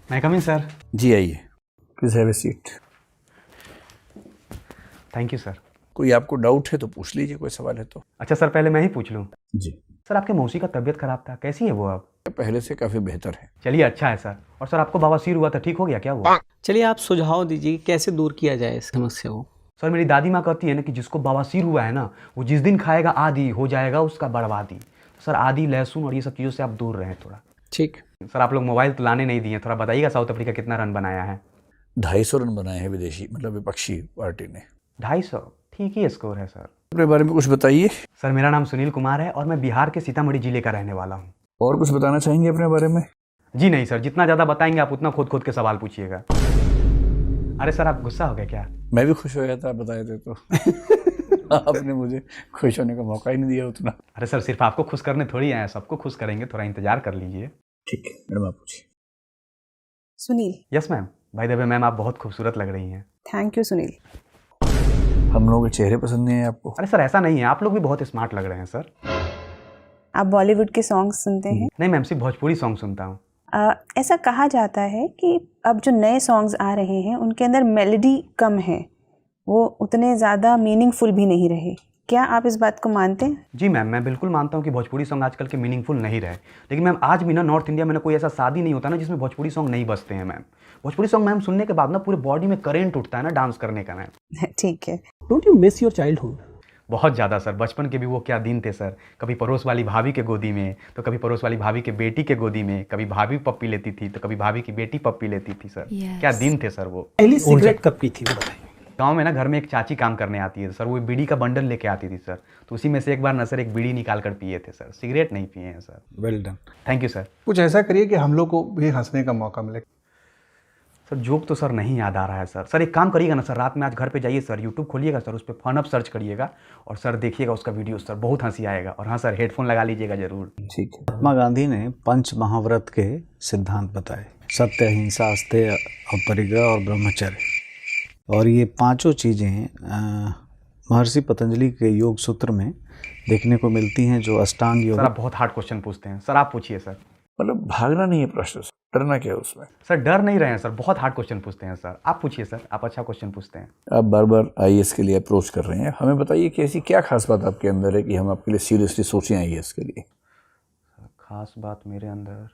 मैं कम इन सर। जी आइए, please have a seat. Thank you sir. कोई आपको डाउट है तो पूछ लीजिए, कोई सवाल है तो। अच्छा सर, पहले मैं ही पूछ लूँ। जी, सर आपके मौसी का तबीयत खराब था, कैसी है वो अब? पहले से काफ़ी बेहतर है। चलिए अच्छा है सर। और सर आपको बवासीर हुआ था, ठीक हो गया क्या हुआ? चलिए आप सुझाव दीजिए कि कैसे दूर किया जाए इस समस्या को। सर मेरी दादी माँ कहती है ना कि जिसको बवासीर हुआ है ना, वो जिस दिन खाएगा आदि हो जाएगा उसका बर्बादी। तो सर आदि, लहसुन और ये सब चीज़ों से आप दूर रहें थोड़ा। ठीक। सर आप लोग मोबाइल तो लाने नहीं दिए, थोड़ा बताइएगा साउथ अफ्रीका कितना रन बनाया है? 250 रन बनाए हैं विदेशी, मतलब विपक्षी पार्टी ने। 250? ठीक ही स्कोर है सर। अपने बारे में कुछ बताइए। सर मेरा नाम सुनील कुमार है और मैं बिहार के सीतामढ़ी जिले का रहने वाला हूँ। और कुछ बताना चाहेंगे अपने बारे में? जी नहीं सर, जितना ज़्यादा बताएंगे आप उतना खोद खोद के सवाल पूछिएगा। अरे सर आप गुस्सा हो गए क्या? मैं भी खुश हो गया था, आप बताए थे तो। आपने मुझे खुश होने का मौका ही नहीं दिया उतना। अरे सर सिर्फ आपको खुश करने थोड़ी आए हैं, सबको खुश करेंगे, थोड़ा इंतजार कर लीजिए। ठीक है मैडम, आप पूछिए। Sunil. Yes ma'am. By the way ma'am, आप बहुत खूबसूरत लग रही हैं। Thank you Sunil. हम लोगों के चेहरे पसंद नहीं है आपको? अरे सर ऐसा नहीं है, आप लोग भी बहुत स्मार्ट लग रहे हैं सर। आप बॉलीवुड के सॉन्ग्स सुनते हैं? नहीं मैम, सिर्फ भोजपुरी सॉन्ग सुनता हूँ। ऐसा कहा जाता है कि अब जो नए सॉन्ग्स आ रहे हैं उनके अंदर मेलोडी कम है, वो उतने ज़्यादा मीनिंगफुल भी नहीं रहे। क्या आप इस बात को मानते हैं? जी मैम, मैं बिल्कुल मानता हूँ कि भोजपुरी सॉन्ग आजकल के मीनिंगफुल नहीं रहे। लेकिन मैम आज भी ना नॉर्थ इंडिया में ना कोई ऐसा शादी नहीं होता ना जिसमें भोजपुरी सॉन्ग नहीं बजते हैं मैम। भोजपुरी सॉन्ग मैम सुनने के बाद ना पूरे बॉडी में करेंट उठता है ना डांस करने का मैम। ठीक है। Don't you miss your childhood? बहुत ज़्यादा सर, बचपन के भी वो क्या दिन थे सर। कभी पड़ोस वाली भाभी के गोदी में, तो कभी पड़ोस वाली भाभी के बेटी के गोदी में, कभी भाभी पप्पी लेती थी तो कभी भाभी की बेटी पप्पी लेती थी सर। क्या दिन थे सर वो। पहली सिगरेट कब पी थी वो बताइए। गांव में ना घर में एक चाची काम करने आती है सर, वो बीड़ी का बंडल लेके आती थी सर, तो उसी में से एक बार ना सर एक बीड़ी निकाल कर पिए थे सर, सिगरेट नहीं पिए हैं sir. Well done. Thank you sir. कुछ ऐसा करिए कि हम लोग को भी हंसने का मौका मिले। सर जोक तो सर नहीं याद आ रहा है सर। सर एक काम करिएगा ना सर, रात में आज घर पे जाइए सर, यूट्यूब खोलिएगा सर, उस पर फन अप सर्च करिएगा और सर देखिएगा उसका वीडियो सर, बहुत हंसी आएगा। और हाँ सर, हेडफोन लगा लीजिएगा जरूर। ठीक है। महात्मा गांधी ने पंच महाव्रत के सिद्धांत बताए, सत्य, अहिंसा, अस्तेय, अपरिग्रह और ब्रह्मचर्य। और ये पांचों चीज़ें महर्षि पतंजलि के योग सूत्र में देखने को मिलती हैं, जो अष्टांग योग। सर आप बहुत हार्ड क्वेश्चन पूछते हैं सर, आप पूछिए सर। मतलब भागना नहीं है प्रश्न, डरना क्या है उसमें? सर डर नहीं रहे हैं सर, बहुत हार्ड क्वेश्चन पूछते हैं सर, आप पूछिए सर, आप अच्छा क्वेश्चन पूछते हैं। आप बार बार आईएएस के लिए अप्रोच कर रहे हैं, हमें बताइए कि ऐसी क्या खास बात आपके अंदर है कि हम आपके लिए सीरियसली सोचें आईएएस के लिए? खास बात मेरे अंदर,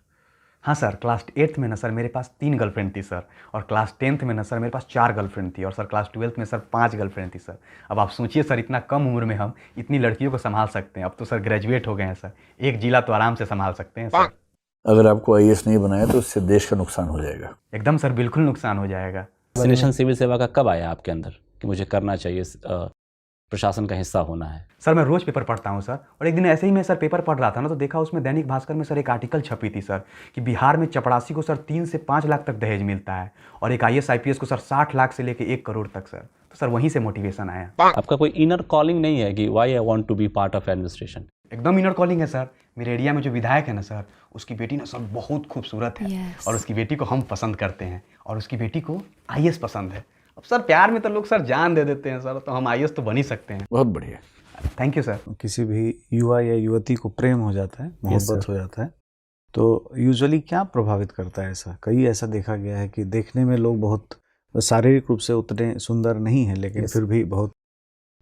हाँ सर, क्लास 8th में ना सर मेरे पास 3 गर्लफ्रेंड थी सर, और क्लास 10th में ना सर मेरे पास 4 गर्लफ्रेंड थी, और सर क्लास 12th में सर 5 गर्लफ्रेंड थी सर। अब आप सोचिए सर, इतना कम उम्र में हम इतनी लड़कियों को संभाल सकते हैं। अब तो सर ग्रेजुएट हो गए हैं सर, एक जिला तो आराम से संभाल सकते हैं सर। अगर आपको आईएएस नहीं बनाया तो इससे देश का नुकसान हो जाएगा। एकदम सर, बिल्कुल नुकसान हो जाएगा। वैक्सीनेशन सिविल सेवा का कब आया आपके अंदर कि मुझे करना चाहिए, प्रशासन का हिस्सा होना है? सर मैं रोज़ पेपर पढ़ता हूँ सर, और एक दिन ऐसे ही मैं सर पेपर पढ़ रहा था ना, तो देखा उसमें दैनिक भास्कर में सर एक आर्टिकल छपी थी सर कि बिहार में चपरासी को सर 3 से 5 लाख तक दहेज मिलता है, और एक आईएएस आईपीएस को सर 60 लाख से लेकर 1 करोड़ तक सर। तो सर वहीं से मोटिवेशन आया। आपका कोई इनर कॉलिंग नहीं है कि why I want to be part of administration? एकदम इनर कॉलिंग है सर। मेरे एरिया में जो विधायक है ना सर, उसकी बेटी ना सर बहुत खूबसूरत है, और उसकी बेटी को हम पसंद करते हैं, और उसकी बेटी को आईएएस पसंद है। अब सर प्यार में तो लोग सर जान दे देते हैं सर, तो हम आईएएस तो बन ही सकते हैं। बहुत बढ़िया। Thank you sir. किसी भी युवा या युवती को प्रेम हो जाता है, मोहब्बत हो जाता है, तो यूजुअली क्या प्रभावित करता है? ऐसा देखा गया है कि देखने में लोग बहुत शारीरिक रूप से उतने सुंदर नहीं हैं, लेकिन फिर भी बहुत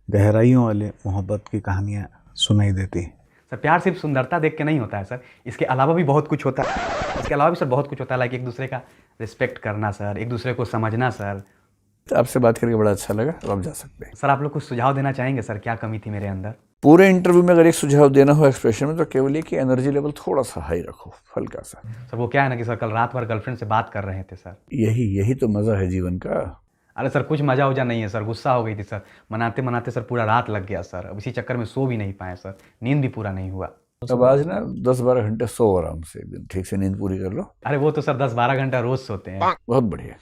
गहराइयों वाले मोहब्बत की कहानियाँ सुनाई देती हैं। सर प्यार सिर्फ सुंदरता देख के नहीं होता है सर, इसके अलावा भी बहुत कुछ होता है। इसके अलावा भी सर बहुत कुछ होता है, लाइक एक दूसरे का रिस्पेक्ट करना सर, एक दूसरे को समझना सर। तो आपसे बात करके बड़ा अच्छा लगा, अब आप जा सकते हैं। सर आप लोग कुछ सुझाव देना चाहेंगे सर, क्या कमी थी मेरे अंदर? पूरे इंटरव्यू में अगर एक सुझाव देना हो एक्सप्रेशन में, तो केवल ये कि एनर्जी लेवल थोड़ा सा हाई रखो, हल्का सा। सर वो क्या है ना कि सर कल रात भर गर्लफ्रेंड से बात कर रहे थे सर। यही तो मज़ा है जीवन का। अरे सर कुछ मजा उजा नहीं है सर, गुस्सा हो गई थी सर, मनाते मनाते सर पूरा रात लग गया सर। अब इसी चक्कर में सो भी नहीं पाए सर, नींद भी पूरा नहीं हुआ। अब आज ना 10-12 घंटे सो आराम से, एक दिन ठीक से नींद पूरी कर लो। अरे वो तो सर 10-12 घंटा रोज सोते हैं। बहुत बढ़िया।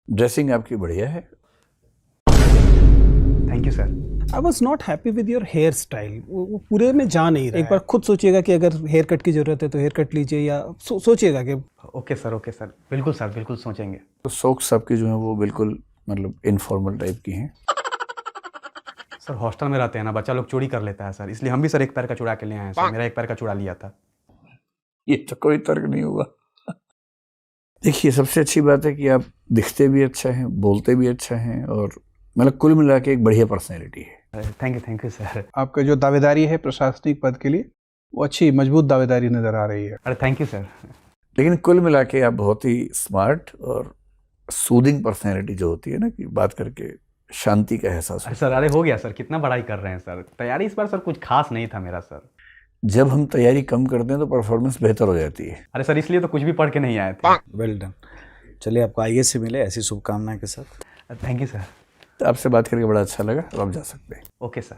ड्रेसिंग आपकी बढ़िया है। Thank you sir. I was not happy with your hair style, वो पूरे में जा नहीं रहा। एक बार खुद सोचिएगा कि अगर हेयर कट की जरूरत है तो हेयर कट लीजिए, या सोचिएगा कि ओके सर, बिल्कुल सर, बिल्कुल सोचेंगे। तो सॉक्स आपकी जो है वो बिल्कुल मतलब इनफॉर्मल टाइप की हैं। सर हॉस्टल में रहते हैं ना, बच्चा लोग चोरी कर लेता है सर, इसलिए हम भी सर एक पैर का चुरा के ले आए हैं सर। मेरा एक पैर का चुरा लिया था। ये तो कोई तर्क नहीं हुआ। देखिए, सबसे अच्छी बात है कि आप दिखते भी अच्छा हैं, बोलते भी अच्छा हैं, और मतलब कुल मिला के एक बढ़िया पर्सनैलिटी है। Thank you sir. आपका जो दावेदारी है प्रशासनिक पद के लिए, वो अच्छी मजबूत दावेदारी नजर आ रही है। अरे थैंक यू सर। लेकिन कुल मिला के आप बहुत ही स्मार्ट और सूदिंग पर्सनैलिटी जो होती है ना, कि बात करके शांति का एहसास अरे होता सर, अरे हो गया सर, कितना बड़ाई कर रहे हैं सर। तैयारी इस बार सर कुछ खास नहीं था मेरा सर। है। जब हम तैयारी कम करते हैं तो परफॉर्मेंस बेहतर हो जाती है। अरे सर, इसलिए तो कुछ भी पढ़ के नहीं आए थे। Well done. चलिए, आपको आईएएस से मिले ऐसी शुभकामनाएं के साथ। Thank you sir. तो आपसे बात करके बड़ा अच्छा लगा, अब आप जा सकते हैं। Okay sir.